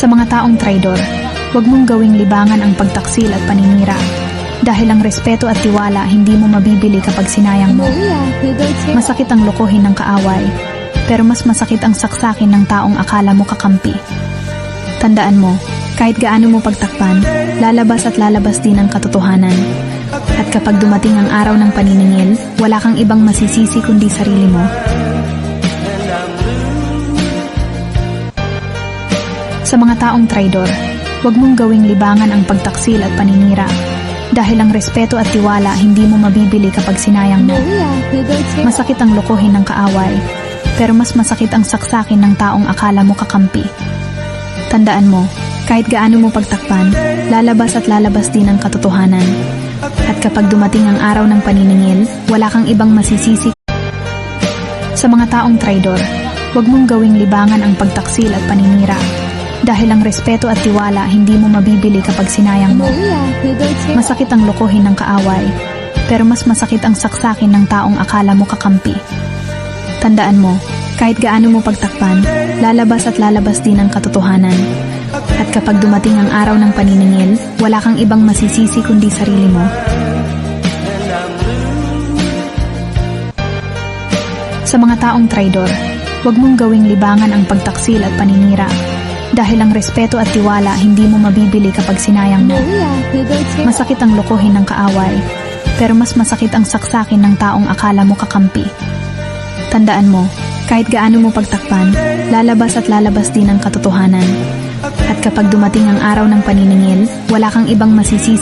Sa mga taong traidor, huwag mong gawing libangan ang pagtaksil at paninira. Dahil ang respeto at tiwala hindi mo mabibili kapag sinayang mo. Masakit ang lokohin ng kaaway, pero mas masakit ang saksakin ng taong akala mo kakampi. Tandaan mo, kahit gaano mo pagtakpan, lalabas at lalabas din ang katotohanan. At kapag dumating ang araw ng paniningil, wala kang ibang masisisi kundi sarili mo. Sa mga taong traidor, huwag mong gawing libangan ang pagtaksil at paninira. Dahil ang respeto at tiwala hindi mo mabibili kapag sinayang mo. Masakit ang lokohin ng kaaway, pero mas masakit ang saksakin ng taong akala mo kakampi. Tandaan mo, kahit gaano mo pagtakpan, lalabas at lalabas din ang katotohanan. At kapag dumating ang araw ng paniningil, wala kang ibang masisisi. Sa mga taong traidor, huwag mong gawing libangan ang pagtaksil at paninira. Dahil ang respeto at tiwala hindi mo mabibili kapag sinayang mo. Masakit ang lokohin ng kaaway, pero mas masakit ang saksakin ng taong akala mo kakampi. Tandaan mo, kahit gaano mo pagtakpan, lalabas at lalabas din ang katotohanan. At kapag dumating ang araw ng paniningil, wala kang ibang masisisi kundi sarili mo. Sa mga taong traidor, huwag mong gawing libangan ang pagtaksil at paninira. Dahil ang respeto at tiwala hindi mo mabibili kapag sinayang mo. Masakit ang lokohin ng kaaway, pero mas masakit ang saksakin ng taong akala mo kakampi. Tandaan mo, kahit gaano mo pagtakpan, lalabas at lalabas din ang katotohanan. At kapag dumating ang araw ng paniningil, wala kang ibang masisisi